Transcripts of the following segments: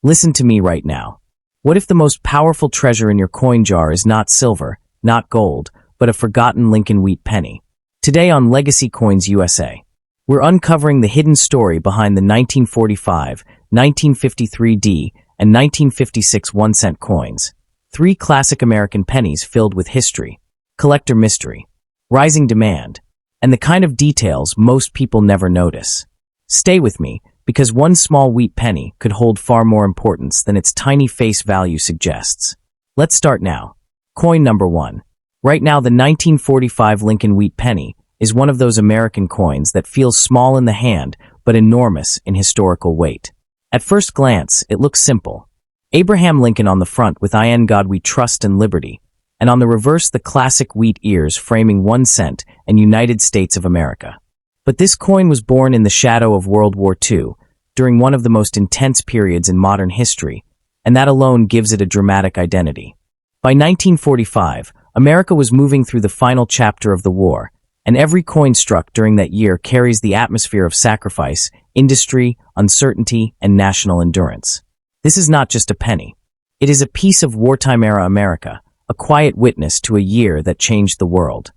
Listen to me right now. What if the most powerful treasure in your coin jar is not silver, not gold, but a forgotten Lincoln wheat penny? Today on Legacy Coins USA, we're uncovering the hidden story behind the 1945, 1953 D, and 1956 1-cent coins, three classic American pennies filled with history, collector mystery, rising demand, and the kind of details most people never notice. Stay with me, because one small wheat penny could hold far more importance than its tiny face value suggests. Let's start now. Coin number 1. Right now, the 1945 Lincoln wheat penny is one of those American coins that feels small in the hand but enormous in historical weight. At first glance, it looks simple. Abraham Lincoln on the front with "In God We Trust and Liberty," and on the reverse the classic wheat ears framing 1 cent and United States of America. But this coin was born in the shadow of World War II, during one of the most intense periods in modern history, and that alone gives it a dramatic identity. By 1945, America was moving through the final chapter of the war, and every coin struck during that year carries the atmosphere of sacrifice, industry, uncertainty, and national endurance. This is not just a penny. It is a piece of wartime-era America, a quiet witness to a year that changed the world.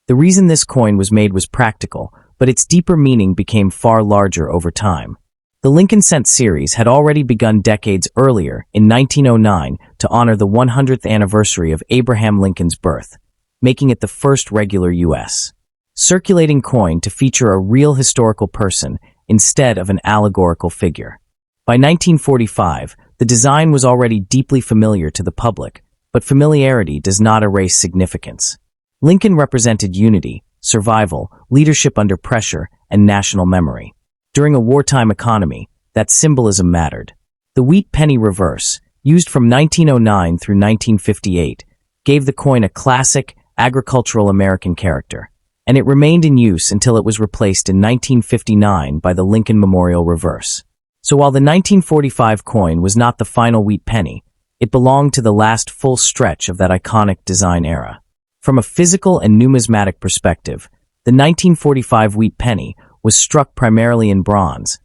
The reason this coin was made was practical, but its deeper meaning became far larger over time. The Lincoln Cent series had already begun decades earlier, in 1909, to honor the 100th anniversary of Abraham Lincoln's birth, making it the first regular U.S. circulating coin to feature a real historical person instead of an allegorical figure. By 1945, the design was already deeply familiar to the public, but familiarity does not erase significance. Lincoln represented unity, survival, leadership under pressure, and national memory. During a wartime economy, that symbolism mattered. The wheat penny reverse, used from 1909 through 1958, gave the coin a classic, agricultural American character, and it remained in use until it was replaced in 1959 by the Lincoln Memorial reverse. So while the 1945 coin was not the final wheat penny, it belonged to the last full stretch of that iconic design era. From a physical and numismatic perspective, the 1945 wheat penny was struck primarily in bronze,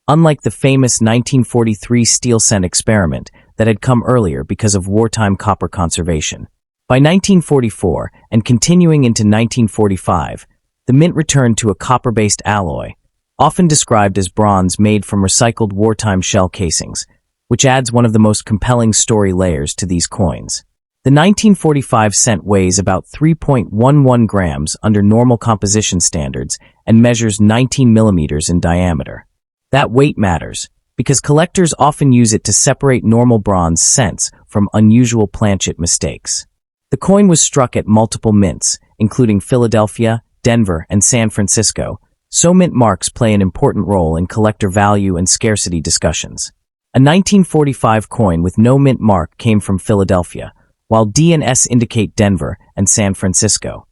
unlike the famous 1943 steel cent experiment that had come earlier because of wartime copper conservation. By 1944, and continuing into 1945, the mint returned to a copper-based alloy, often described as bronze made from recycled wartime shell casings, which adds one of the most compelling story layers to these coins. The 1945 cent weighs about 3.11 grams under normal composition standards and measures 19 millimeters in diameter. That weight matters, because collectors often use it to separate normal bronze cents from unusual planchet mistakes. The coin was struck at multiple mints, including Philadelphia, Denver, and San Francisco, so mint marks play an important role in collector value and scarcity discussions. A 1945 coin with no mint mark came from Philadelphia, while D and S indicate Denver and San Francisco.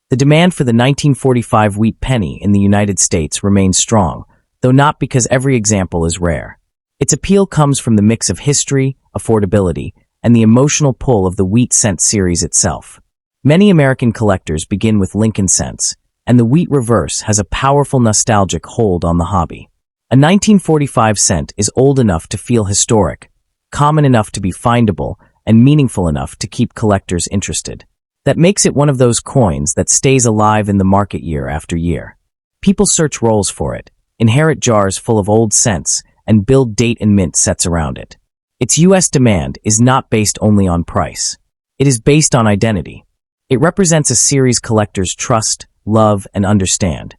The demand for the 1945 wheat penny in the United States remains strong, though not because every example is rare. Its appeal comes from the mix of history, affordability, and the emotional pull of the wheat cent series itself. Many American collectors begin with Lincoln cents, and the wheat reverse has a powerful nostalgic hold on the hobby. A 1945 cent is old enough to feel historic, common enough to be findable, and meaningful enough to keep collectors interested. That makes it one of those coins that stays alive in the market year after year. People search rolls for it, inherit jars full of old cents, and build date and mint sets around it. Its U.S. demand is not based only on price. It is based on identity. It represents a series collectors trust, love, and understand.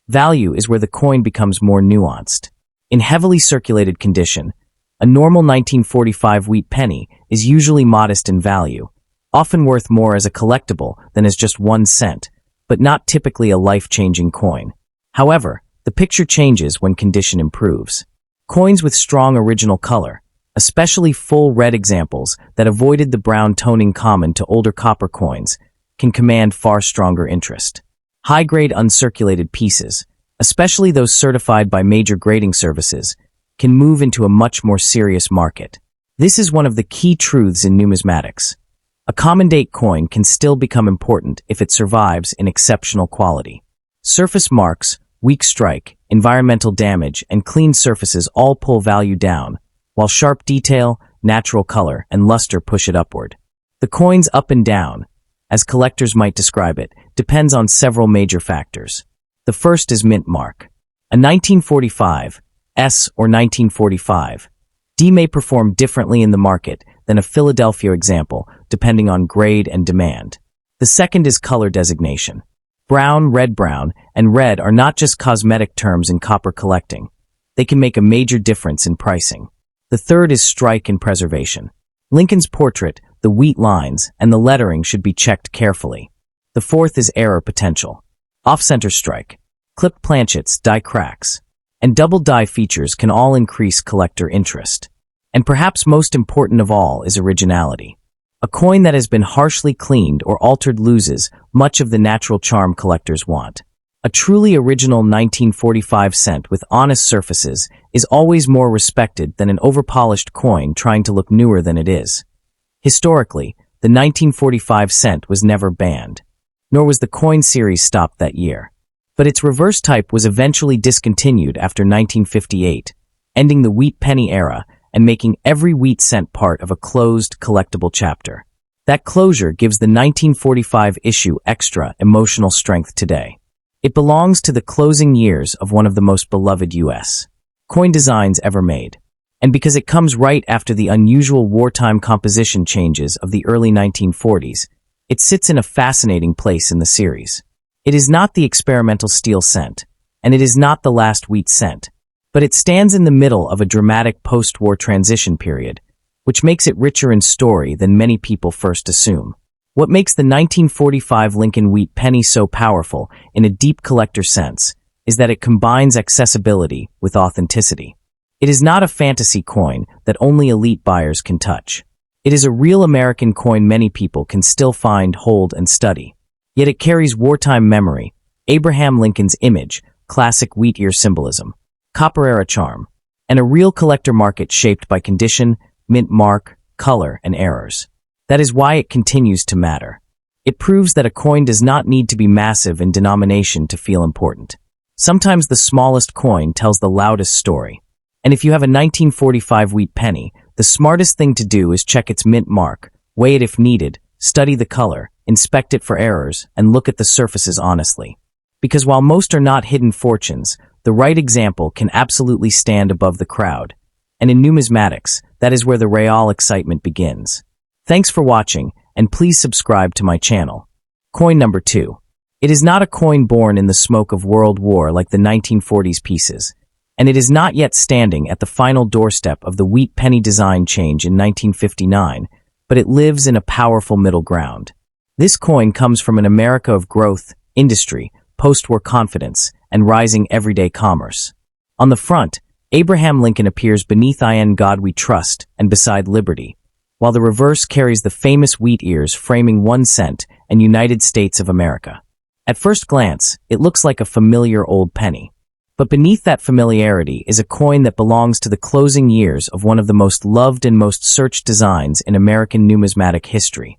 Value is where the coin becomes more nuanced. In heavily circulated condition, a normal 1945 wheat penny is usually modest in value, often worth more as a collectible than as just 1 cent, but not typically a life-changing coin. However, the picture changes when condition improves. Coins with strong original color, especially full red examples that avoided the brown toning common to older copper coins, can command far stronger interest. High-grade uncirculated pieces, especially those certified by major grading services, can move into a much more serious market. This is one of the key truths in numismatics. A common date coin can still become important if it survives in exceptional quality. Surface marks, weak strike, environmental damage, and clean surfaces all pull value down, while sharp detail, natural color, and luster push it upward. The coin's up and down, as collectors might describe it, depends on several major factors. The first is mint mark. A 1945 S or 1945 D may perform differently in the market than a Philadelphia example, depending on grade and demand. The second is color designation. Brown, and red are not just cosmetic terms in copper collecting. They can make a major difference in pricing. The third is strike and preservation. Lincoln's portrait, the wheat lines, and the lettering should be checked carefully. The fourth is error potential. Off-center strike, clipped planchets, die cracks, and double die features can all increase collector interest. And perhaps most important of all is originality. A coin that has been harshly cleaned or altered loses much of the natural charm collectors want. A truly original 1945 cent with honest surfaces is always more respected than an overpolished coin trying to look newer than it is. Historically, the 1945 cent was never banned, nor was the coin series stopped that year. But its reverse type was eventually discontinued after 1958, ending the wheat penny era and making every wheat cent part of a closed, collectible chapter. That closure gives the 1945 issue extra emotional strength today. It belongs to the closing years of one of the most beloved U.S. coin designs ever made. And because it comes right after the unusual wartime composition changes of the early 1940s, it sits in a fascinating place in the series. It is not the experimental steel cent, and it is not the last wheat cent, but it stands in the middle of a dramatic post-war transition period, which makes it richer in story than many people first assume. What makes the 1945 Lincoln wheat penny so powerful in a deep collector sense is that it combines accessibility with authenticity. It is not a fantasy coin that only elite buyers can touch. It is a real American coin many people can still find, hold, and study. Yet it carries wartime memory, Abraham Lincoln's image, classic wheat ear symbolism, copper-era charm, and a real collector market shaped by condition, mint mark, color, and errors. That is why it continues to matter. It proves that a coin does not need to be massive in denomination to feel important. Sometimes the smallest coin tells the loudest story. And if you have a 1945 wheat penny, the smartest thing to do is check its mint mark, weigh it if needed, study the color, inspect it for errors, and look at the surfaces honestly. Because while most are not hidden fortunes, the right example can absolutely stand above the crowd. And in numismatics, that is where the real excitement begins. Thanks for watching, and please subscribe to my channel. Coin number 2. It is not a coin born in the smoke of World War like the 1940s pieces, and it is not yet standing at the final doorstep of the wheat penny design change in 1959, but it lives in a powerful middle ground. This coin comes from an America of growth, industry, post-war confidence, and rising everyday commerce. On the front, Abraham Lincoln appears beneath "In God We Trust" and beside liberty, while the reverse carries the famous wheat ears framing 1 cent and United States of America. At first glance, it looks like a familiar old penny. But beneath that familiarity is a coin that belongs to the closing years of one of the most loved and most searched designs in American numismatic history.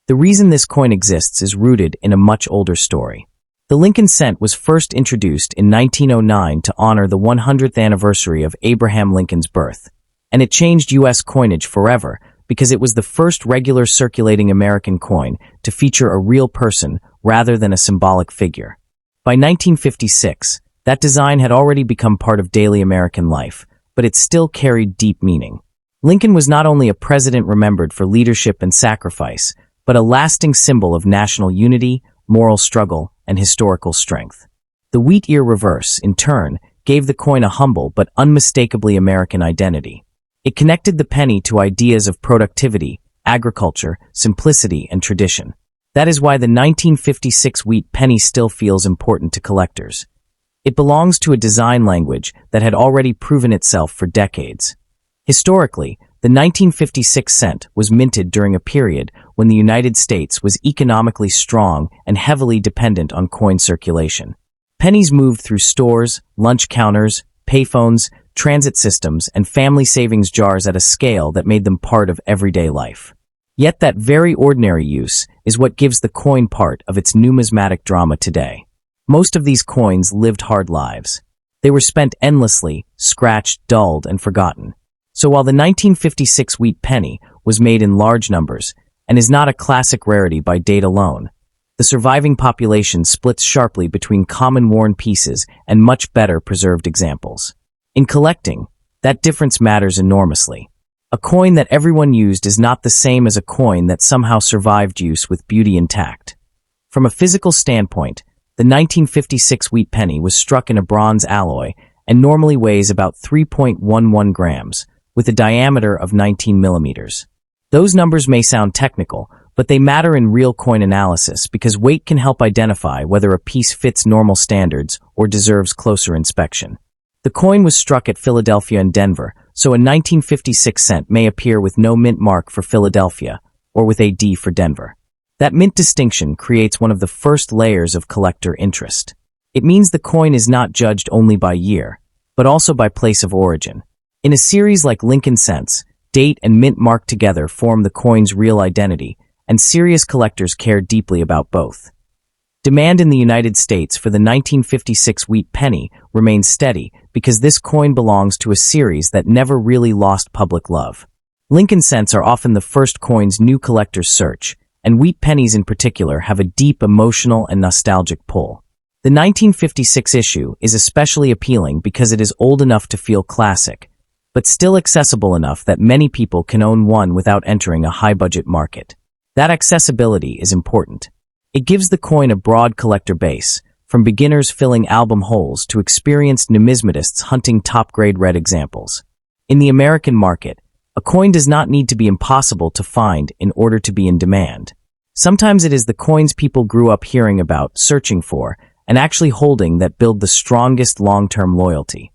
The reason this coin exists is rooted in a much older story. The Lincoln cent was first introduced in 1909 to honor the 100th anniversary of Abraham Lincoln's birth, and it changed U.S. coinage forever because it was the first regular circulating American coin to feature a real person rather than a symbolic figure. By 1956, that design had already become part of daily American life, but it still carried deep meaning. Lincoln was not only a president remembered for leadership and sacrifice, but a lasting symbol of national unity, moral struggle, and historical strength. The wheat ear reverse, in turn, gave the coin a humble but unmistakably American identity. It connected the penny to ideas of productivity, agriculture, simplicity, and tradition. That is why the 1956 wheat penny still feels important to collectors. It belongs to a design language that had already proven itself for decades. Historically, the 1956 cent was minted during a period when the United States was economically strong and heavily dependent on coin circulation. Pennies moved through stores, lunch counters, payphones, transit systems, and family savings jars at a scale that made them part of everyday life. Yet that very ordinary use is what gives the coin part of its numismatic drama today. Most of these coins lived hard lives. They were spent endlessly, scratched, dulled, and forgotten. So while the 1956 wheat penny was made in large numbers and is not a classic rarity by date alone, the surviving population splits sharply between common worn pieces and much better preserved examples. In collecting, that difference matters enormously. A coin that everyone used is not the same as a coin that somehow survived use with beauty intact. From a physical standpoint, the 1956 wheat penny was struck in a bronze alloy and normally weighs about 3.11 grams, with a diameter of 19 millimeters. Those numbers may sound technical, but they matter in real coin analysis because weight can help identify whether a piece fits normal standards or deserves closer inspection. The coin was struck at Philadelphia and Denver, so a 1956 cent may appear with no mint mark for Philadelphia or with a D for Denver. That mint distinction creates one of the first layers of collector interest. It means the coin is not judged only by year, but also by place of origin. In a series like Lincoln Cents, date and mint mark together form the coin's real identity, and serious collectors care deeply about both. Demand in the United States for the 1956 wheat penny remains steady because this coin belongs to a series that never really lost public love. Lincoln Cents are often the first coins new collectors search, and wheat pennies in particular have a deep emotional and nostalgic pull. The 1956 issue is especially appealing because it is old enough to feel classic, but still accessible enough that many people can own one without entering a high-budget market. That accessibility is important. It gives the coin a broad collector base, from beginners filling album holes to experienced numismatists hunting top-grade red examples. In the American market, a coin does not need to be impossible to find in order to be in demand. Sometimes it is the coins people grew up hearing about, searching for, and actually holding that build the strongest long-term loyalty.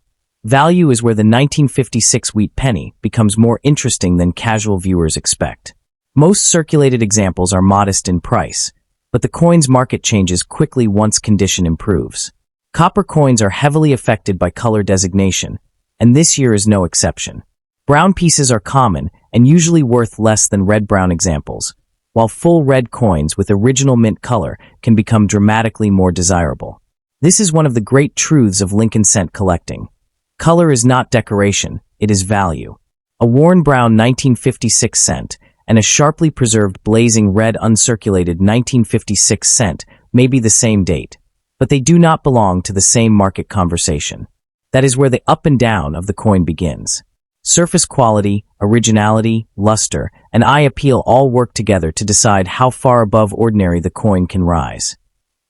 Value is where the 1956 wheat penny becomes more interesting than casual viewers expect. Most circulated examples are modest in price, but the coin's market changes quickly once condition improves. Copper coins are heavily affected by color designation, and this year is no exception. Brown pieces are common and usually worth less than red-brown examples, while full red coins with original mint color can become dramatically more desirable. This is one of the great truths of Lincoln Cent collecting. Color is not decoration, it is value. A worn brown 1956 cent and a sharply preserved blazing red uncirculated 1956 cent may be the same date, but they do not belong to the same market conversation. That is where the up and down of the coin begins. Surface quality, originality, luster, and eye appeal all work together to decide how far above ordinary the coin can rise.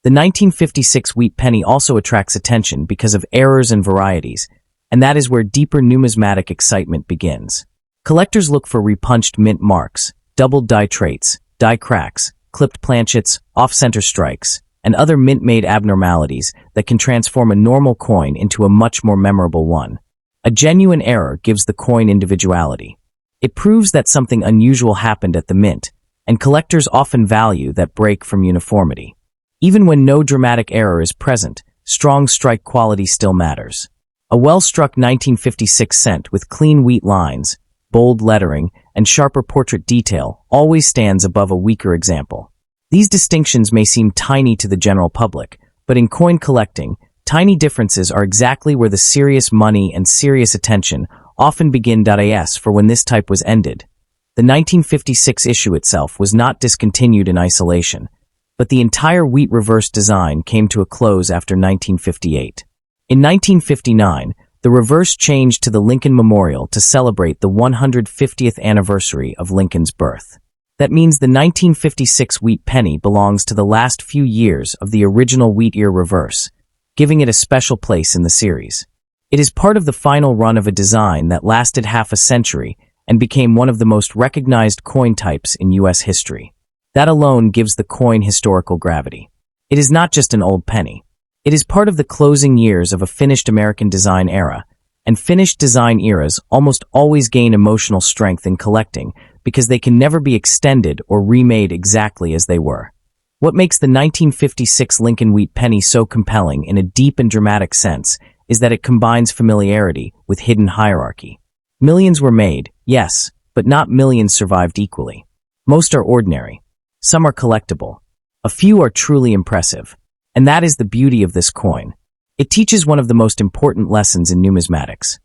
The 1956 wheat penny also attracts attention because of errors and varieties, and that is where deeper numismatic excitement begins. Collectors look for repunched mint marks, doubled die traits, die cracks, clipped planchets, off-center strikes, and other mint-made abnormalities that can transform a normal coin into a much more memorable one. A genuine error gives the coin individuality. It proves that something unusual happened at the mint, and collectors often value that break from uniformity. Even when no dramatic error is present, strong strike quality still matters. A well-struck 1956 cent with clean wheat lines, bold lettering, and sharper portrait detail always stands above a weaker example. These distinctions may seem tiny to the general public, but in coin collecting, tiny differences are exactly where the serious money and serious attention often begin. As for when this type was ended, the 1956 issue itself was not discontinued in isolation, but the entire wheat reverse design came to a close after 1958. In 1959, the reverse changed to the Lincoln Memorial to celebrate the 150th anniversary of Lincoln's birth. That means the 1956 wheat penny belongs to the last few years of the original wheat ear reverse, giving it a special place in the series. It is part of the final run of a design that lasted half a century and became one of the most recognized coin types in U.S. history. That alone gives the coin historical gravity. It is not just an old penny. It is part of the closing years of a finished American design era, and finished design eras almost always gain emotional strength in collecting because they can never be extended or remade exactly as they were. What makes the 1956 Lincoln wheat penny so compelling in a deep and dramatic sense is that it combines familiarity with hidden hierarchy. Millions were made, yes, but not millions survived equally. Most are ordinary. Some are collectible. A few are truly impressive. And that is the beauty of this coin. It teaches one of the most important lessons in numismatics.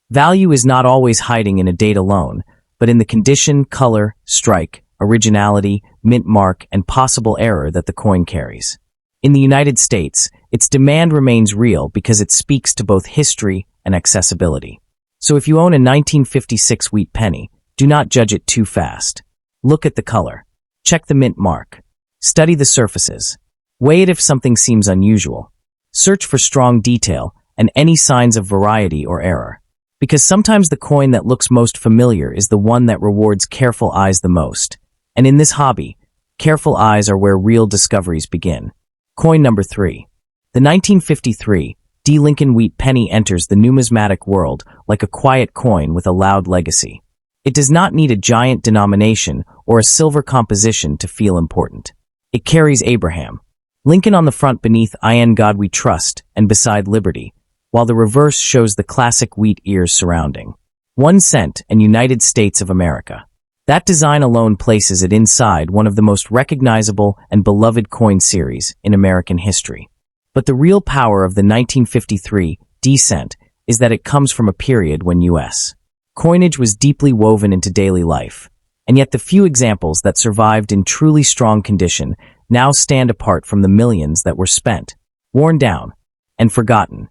Value is not always hiding in a date alone, but in the condition, color, strike, originality, mint mark, and possible error that the coin carries. In the United States, its demand remains real because it speaks to both history and accessibility. So if you own a 1956 wheat penny, do not judge it too fast. Look at the color. Check the mint mark. Study the surfaces. Weigh it if something seems unusual. Search for strong detail and any signs of variety or error. Because sometimes the coin that looks most familiar is the one that rewards careful eyes the most. And in this hobby, careful eyes are where real discoveries begin. Coin number 3. The 1953 D. Lincoln Wheat Penny enters the numismatic world like a quiet coin with a loud legacy. It does not need a giant denomination or a silver composition to feel important. It carries Abraham Lincoln on the front beneath "In God We Trust" and beside Liberty, while the reverse shows the classic wheat ears surrounding 1 cent and United States of America. That design alone places it inside one of the most recognizable and beloved coin series in American history. But the real power of the 1953 D-cent is that it comes from a period when U.S. coinage was deeply woven into daily life, and yet the few examples that survived in truly strong condition now stand apart from the millions that were spent, worn down, and forgotten.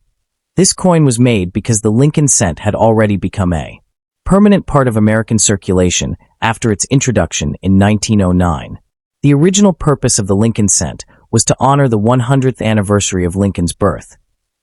This coin was made because the Lincoln cent had already become a permanent part of American circulation after its introduction in 1909. The original purpose of the Lincoln cent was to honor the 100th anniversary of Lincoln's birth,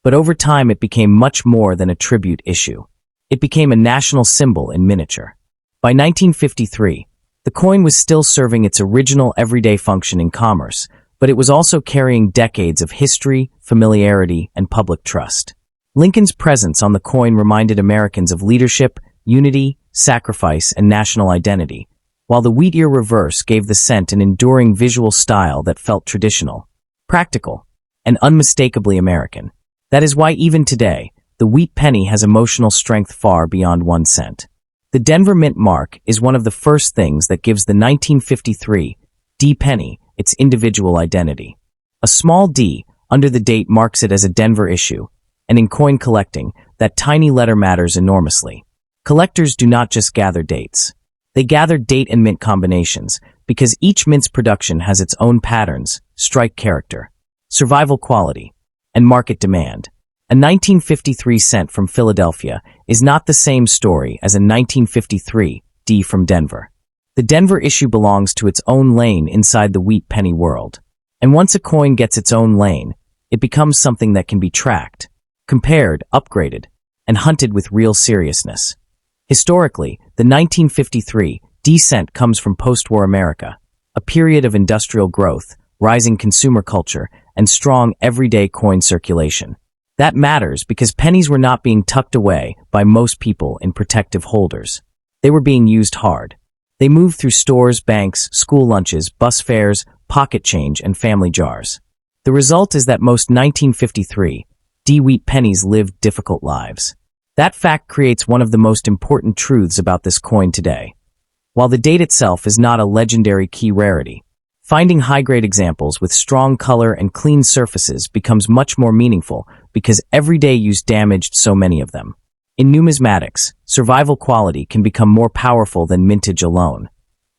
but over time it became much more than a tribute issue. It became a national symbol in miniature. By 1953, the coin was still serving its original everyday function in commerce, but it was also carrying decades of history, familiarity, and public trust. Lincoln's presence on the coin reminded Americans of leadership, unity, sacrifice, and national identity, while the wheat ear reverse gave the cent an enduring visual style that felt traditional, practical, and unmistakably American. That is why even today, the wheat penny has emotional strength far beyond 1 cent. The Denver mint mark is one of the first things that gives the 1953 D penny its individual identity. A small D under the date marks it as a Denver issue, and in coin collecting, that tiny letter matters enormously. Collectors do not just gather dates. They gather date and mint combinations, because each mint's production has its own patterns, strike character, survival quality, and market demand. A 1953 cent from Philadelphia is not the same story as a 1953 D from Denver. The Denver issue belongs to its own lane inside the wheat penny world. And once a coin gets its own lane, it becomes something that can be tracked, compared, upgraded, and hunted with real seriousness. Historically, the 1953 D cent comes from post-war America, a period of industrial growth, rising consumer culture, and strong everyday coin circulation. That matters because pennies were not being tucked away by most people in protective holders. They were being used hard. They moved through stores, banks, school lunches, bus fares, pocket change, and family jars. The result is that most 1953 D wheat pennies lived difficult lives. That fact creates one of the most important truths about this coin today. While the date itself is not a legendary key rarity, finding high-grade examples with strong color and clean surfaces becomes much more meaningful because everyday use damaged so many of them. In numismatics, survival quality can become more powerful than mintage alone.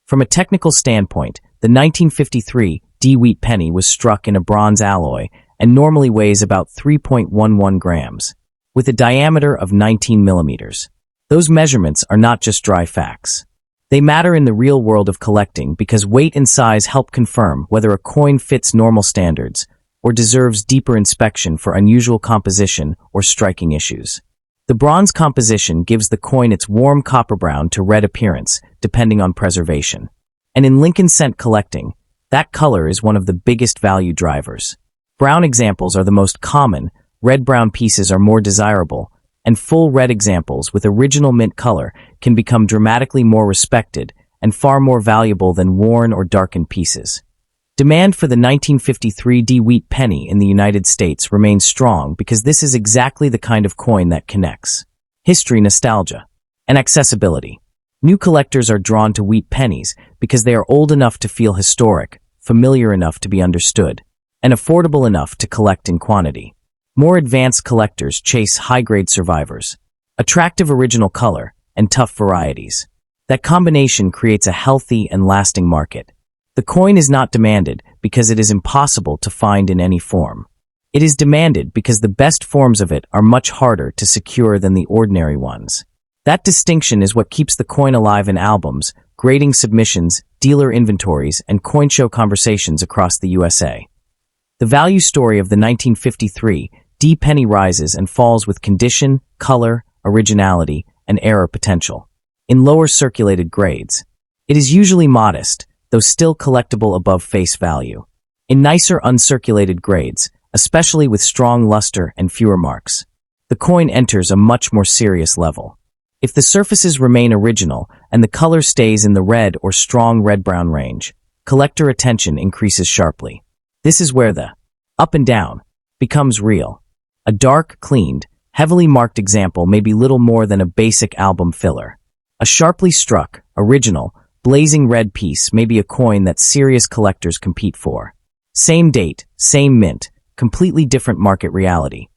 From a technical standpoint, the 1953 D wheat penny was struck in a bronze alloy and normally weighs about 3.11 grams. With a diameter of 19 millimeters. Those measurements are not just dry facts. They matter in the real world of collecting because weight and size help confirm whether a coin fits normal standards or deserves deeper inspection for unusual composition or striking issues. The bronze composition gives the coin its warm copper brown to red appearance, depending on preservation. And in Lincoln cent collecting, that color is one of the biggest value drivers. Brown examples are the most common, red-brown pieces are more desirable, and full red examples with original mint color can become dramatically more respected and far more valuable than worn or darkened pieces. Demand for the 1953 D wheat penny in the United States remains strong because this is exactly the kind of coin that connects history, nostalgia, and accessibility. New collectors are drawn to wheat pennies because they are old enough to feel historic, familiar enough to be understood, and affordable enough to collect in quantity. More advanced collectors chase high-grade survivors, Attractive original color and tough varieties. That combination creates a healthy and lasting market. The coin is not demanded because it is impossible to find in any form. It is demanded because the best forms of it are much harder to secure than the ordinary ones. That distinction is what keeps the coin alive in albums, grading submissions, dealer inventories, and coin show conversations across the USA. The value story of the 1953 D penny rises and falls with condition, color, originality, and error potential. In lower circulated grades, it is usually modest, though still collectible above face value. In nicer uncirculated grades, especially with strong luster and fewer marks, the coin enters a much more serious level. If the surfaces remain original and the color stays in the red or strong red-brown range, collector attention increases sharply. This is where the up and down becomes real. A dark, cleaned, heavily marked example may be little more than a basic album filler. A sharply struck, original, blazing red piece may be a coin that serious collectors compete for. Same date, same mint, completely different market reality.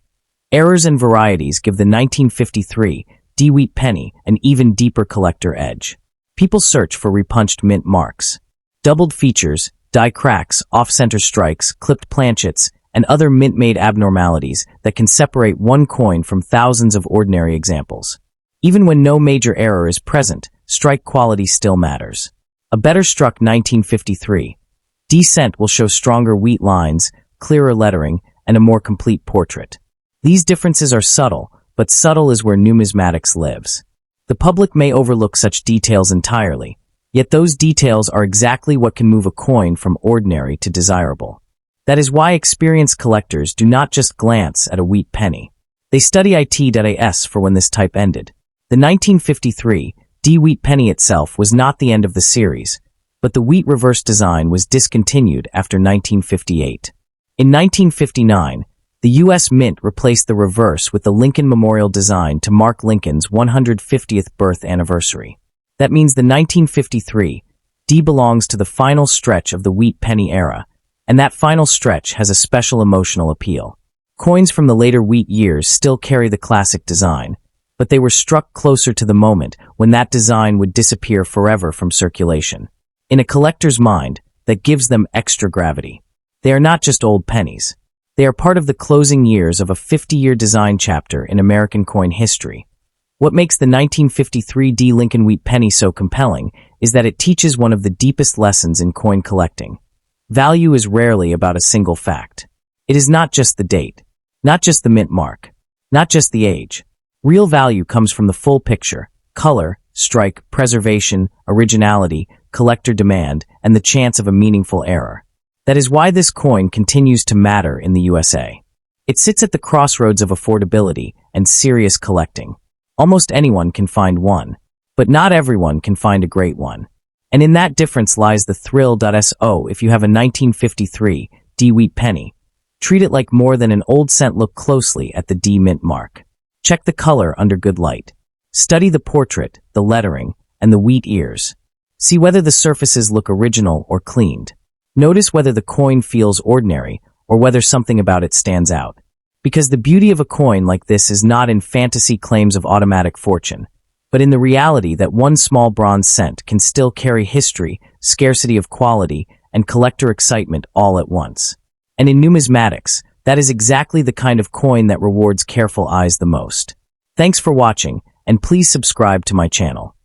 Errors and varieties give the 1953 D-Wheat penny an even deeper collector edge. People search for repunched mint marks. Doubled features, die cracks, off-center strikes, clipped planchets, and other mint-made abnormalities that can separate one coin from thousands of ordinary examples. Even when no major error is present, strike quality still matters. A better struck 1953 D cent will show stronger wheat lines, clearer lettering, and a more complete portrait. These differences are subtle, but subtle is where numismatics lives. The public may overlook such details entirely, yet those details are exactly what can move a coin from ordinary to desirable. That is why experienced collectors do not just glance at a wheat penny. They study it.as for when this type ended. The 1953 D-Wheat penny itself was not the end of the series, but the wheat reverse design was discontinued after 1958. In 1959, the U.S. Mint replaced the reverse with the Lincoln Memorial design to mark Lincoln's 150th birth anniversary. That means the 1953 D belongs to the final stretch of the wheat penny era, and that final stretch has a special emotional appeal. Coins from the later wheat years still carry the classic design, but they were struck closer to the moment when that design would disappear forever from circulation. In a collector's mind, that gives them extra gravity. They are not just old pennies. They are part of the closing years of a 50-year design chapter in American coin history. What makes the 1953 D Lincoln Wheat penny so compelling is that it teaches one of the deepest lessons in coin collecting. Value is rarely about a single fact. It is not just the date, not just the mint mark, not just the age. Real value comes from the full picture: color, strike, preservation, originality, collector demand, and the chance of a meaningful error. That is why this coin continues to matter in the USA. It sits at the crossroads of affordability and serious collecting. Almost anyone can find one, but not everyone can find a great one. And in that difference lies the thrill.so. If you have a 1953 D-Wheat penny, treat it like more than an old cent. Look closely at the D mint mark. Check the color under good light. Study the portrait, the lettering, and the wheat ears. See whether the surfaces look original or cleaned. Notice whether the coin feels ordinary or whether something about it stands out. Because the beauty of a coin like this is not in fantasy claims of automatic fortune, but in the reality that one small bronze cent can still carry history, scarcity of quality, and collector excitement all at once. And in numismatics, that is exactly the kind of coin that rewards careful eyes the most. Thanks for watching, and please subscribe to my channel.